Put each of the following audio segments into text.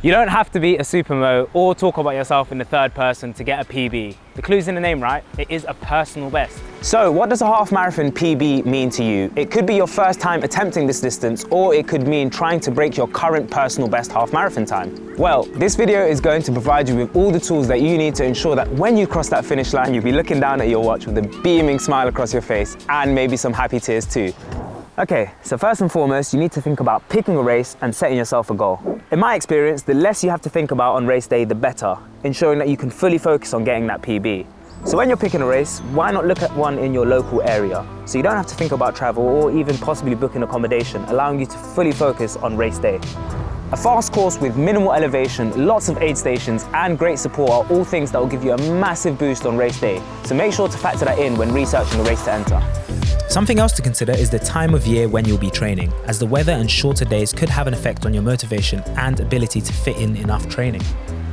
You don't have to be a supermo or talk about yourself in the third person to get a PB. The clue's in the name, right? It is a personal best. So what does a half marathon PB mean to you? It could be your first time attempting this distance, or it could mean trying to break your current personal best half marathon time. Well, this video is going to provide you with all the tools that you need to ensure that when you cross that finish line, you'll be looking down at your watch with a beaming smile across your face and maybe some happy tears too. Okay, so first and foremost, you need to think about picking a race and setting yourself a goal. In my experience, the less you have to think about on race day, the better, ensuring that you can fully focus on getting that PB. So when you're picking a race, why not look at one in your local area? So you don't have to think about travel or even possibly booking accommodation, allowing you to fully focus on race day. A fast course with minimal elevation, lots of aid stations and great support are all things that will give you a massive boost on race day. So make sure to factor that in when researching a race to enter. Something else to consider is the time of year when you'll be training, as the weather and shorter days could have an effect on your motivation and ability to fit in enough training.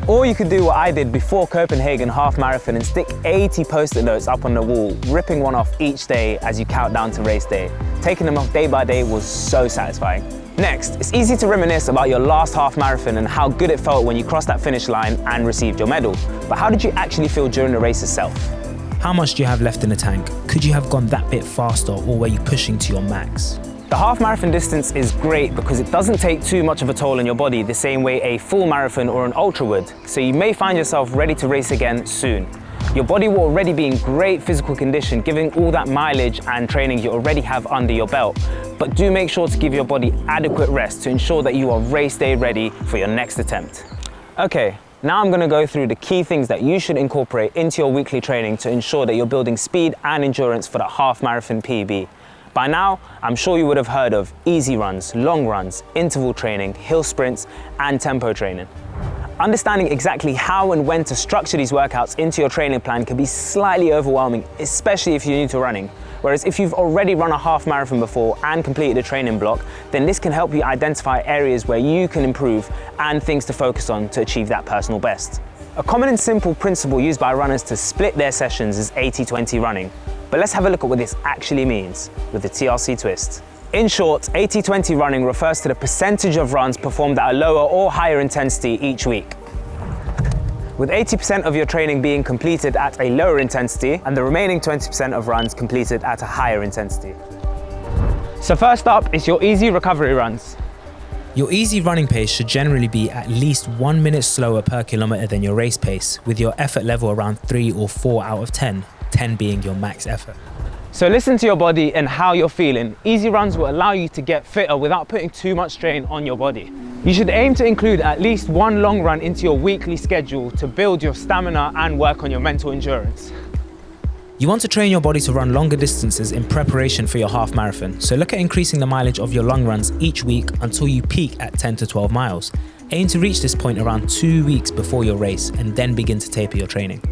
Or you could do what I did before Copenhagen half marathon and stick 80 post-it notes up on the wall, ripping one off each day as you count down to race day. Taking them off day by day was so satisfying. Next, it's easy to reminisce about your last half marathon and how good it felt when you crossed that finish line and received your medal. But how did you actually feel during the race itself? How much do you have left in the tank? Could you have gone that bit faster, or were you pushing to your max? The half marathon distance is great because it doesn't take too much of a toll on your body the same way a full marathon or an ultra would, so you may find yourself ready to race again soon. Your body will already be in great physical condition given all that mileage and training you already have under your belt, but do make sure to give your body adequate rest to ensure that you are race day ready for your next attempt. Okay. Now I'm going to go through the key things that you should incorporate into your weekly training to ensure that you're building speed and endurance for that half marathon PB. By now, I'm sure you would have heard of easy runs, long runs, interval training, hill sprints, and tempo training. Understanding exactly how and when to structure these workouts into your training plan can be slightly overwhelming, especially if you're new to running. Whereas if you've already run a half marathon before and completed a training block, then this can help you identify areas where you can improve and things to focus on to achieve that personal best. A common and simple principle used by runners to split their sessions is 80-20 running. But let's have a look at what this actually means with the TRC twist. In short, 80-20 running refers to the percentage of runs performed at a lower or higher intensity each week, with 80% of your training being completed at a lower intensity and the remaining 20% of runs completed at a higher intensity. So first up is your easy recovery runs. Your easy running pace should generally be at least 1 minute slower per kilometer than your race pace, with your effort level around 3 or 4 out of 10, 10 being your max effort. So listen to your body and how you're feeling. Easy runs will allow you to get fitter without putting too much strain on your body. You should aim to include at least one long run into your weekly schedule to build your stamina and work on your mental endurance. You want to train your body to run longer distances in preparation for your half marathon, so look at increasing the mileage of your long runs each week until you peak at 10 to 12 miles. Aim to reach this point around 2 weeks before your race and then begin to taper your training.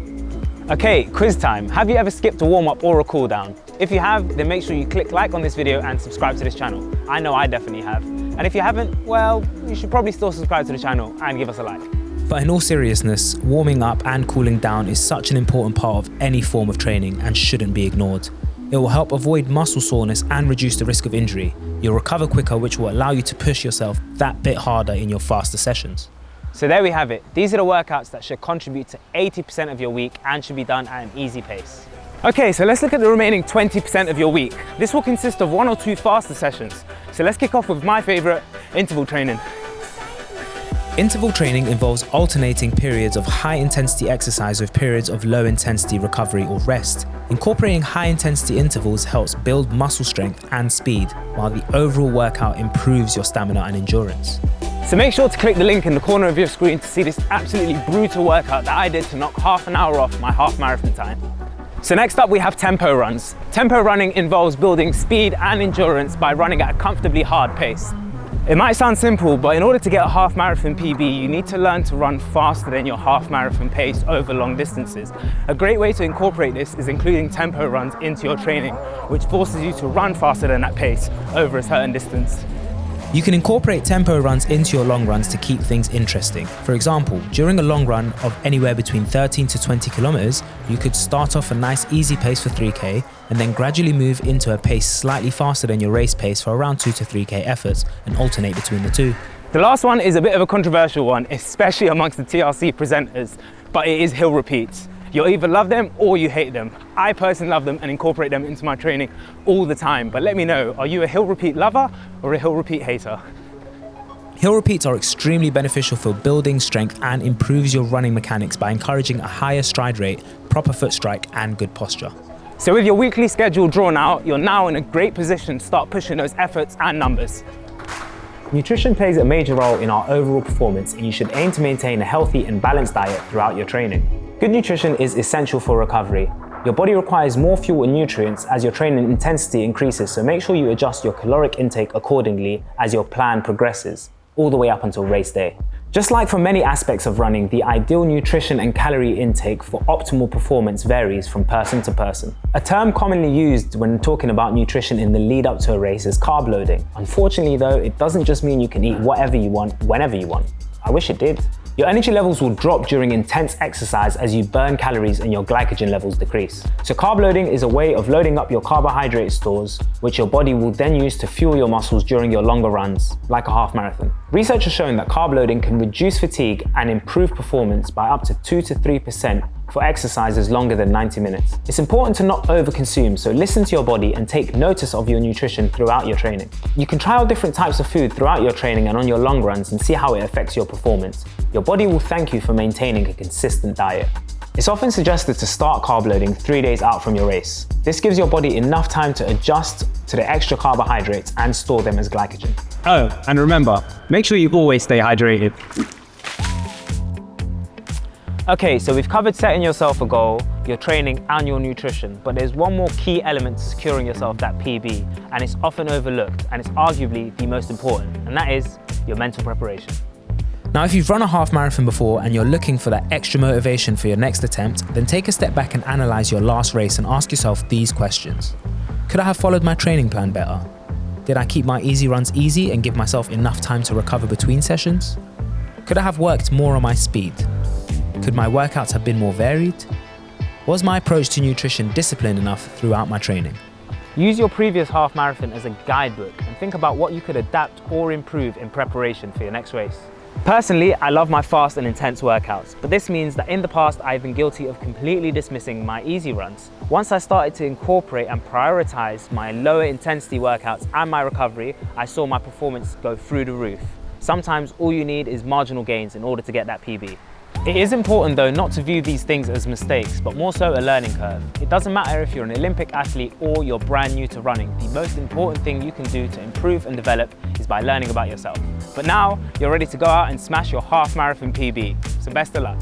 Okay, quiz time. Have you ever skipped a warm-up or a cool-down? If you have, then make sure you click like on this video and subscribe to this channel. I know I definitely have. And if you haven't, well, you should probably still subscribe to the channel and give us a like. But in all seriousness, warming up and cooling down is such an important part of any form of training and shouldn't be ignored. It will help avoid muscle soreness and reduce the risk of injury. You'll recover quicker, which will allow you to push yourself that bit harder in your faster sessions. So there we have it. These are the workouts that should contribute to 80% of your week and should be done at an easy pace. Okay, so let's look at the remaining 20% of your week. This will consist of 1 or 2 faster sessions. So let's kick off with my favorite, interval training. Interval training involves alternating periods of high-intensity exercise with periods of low-intensity recovery or rest. Incorporating high-intensity intervals helps build muscle strength and speed, while the overall workout improves your stamina and endurance. So make sure to click the link in the corner of your screen to see this absolutely brutal workout that I did to knock half an hour off my half marathon time. So next up we have tempo runs. Tempo running involves building speed and endurance by running at a comfortably hard pace. It might sound simple, but in order to get a half marathon PB, you need to learn to run faster than your half marathon pace over long distances. A great way to incorporate this is including tempo runs into your training, which forces you to run faster than that pace over a certain distance. You can incorporate tempo runs into your long runs to keep things interesting. For example, during a long run of anywhere between 13 to 20 kilometers, you could start off a nice easy pace for 3K and then gradually move into a pace slightly faster than your race pace for around 2 to 3K efforts and alternate between the two. The last one is a bit of a controversial one, especially amongst the TRC presenters, but it is hill repeats. You'll either love them or you hate them. I personally love them and incorporate them into my training all the time, but let me know, are you a hill repeat lover or a hill repeat hater? Hill repeats are extremely beneficial for building strength and improves your running mechanics by encouraging a higher stride rate, proper foot strike and good posture. So with your weekly schedule drawn out, you're now in a great position to start pushing those efforts and numbers. Nutrition plays a major role in our overall performance, and you should aim to maintain a healthy and balanced diet throughout your training. Good nutrition is essential for recovery. Your body requires more fuel and nutrients as your training intensity increases, so make sure you adjust your caloric intake accordingly as your plan progresses, all the way up until race day. Just like for many aspects of running, the ideal nutrition and calorie intake for optimal performance varies from person to person. A term commonly used when talking about nutrition in the lead up to a race is carb loading. Unfortunately though, it doesn't just mean you can eat whatever you want, whenever you want. I wish it did. Your energy levels will drop during intense exercise as you burn calories and your glycogen levels decrease. So carb loading is a way of loading up your carbohydrate stores, which your body will then use to fuel your muscles during your longer runs, like a half marathon. Research has shown that carb loading can reduce fatigue and improve performance by up to 2 to 3% for exercises longer than 90 minutes. It's important to not overconsume, so listen to your body and take notice of your nutrition throughout your training. You can try out different types of food throughout your training and on your long runs and see how it affects your performance. Your body will thank you for maintaining a consistent diet. It's often suggested to start carb loading 3 days out from your race. This gives your body enough time to adjust to the extra carbohydrates and store them as glycogen. Oh, and remember, make sure you always stay hydrated. Okay, so we've covered setting yourself a goal, your training and your nutrition, but there's one more key element to securing yourself that PB, and it's often overlooked, and it's arguably the most important, and that is your mental preparation. Now, if you've run a half marathon before and you're looking for that extra motivation for your next attempt, then take a step back and analyze your last race and ask yourself these questions. Could I have followed my training plan better? Did I keep my easy runs easy and give myself enough time to recover between sessions? Could I have worked more on my speed? Could my workouts have been more varied? Was my approach to nutrition disciplined enough throughout my training? Use your previous half marathon as a guidebook and think about what you could adapt or improve in preparation for your next race. Personally, I love my fast and intense workouts, but this means that in the past I've been guilty of completely dismissing my easy runs. Once I started to incorporate and prioritize my lower intensity workouts and my recovery, I saw my performance go through the roof. Sometimes all you need is marginal gains in order to get that PB. It is important though not to view these things as mistakes, but more so a learning curve. It doesn't matter if you're an Olympic athlete or you're brand new to running. The most important thing you can do to improve and develop is by learning about yourself. But now you're ready to go out and smash your half marathon PB. So best of luck.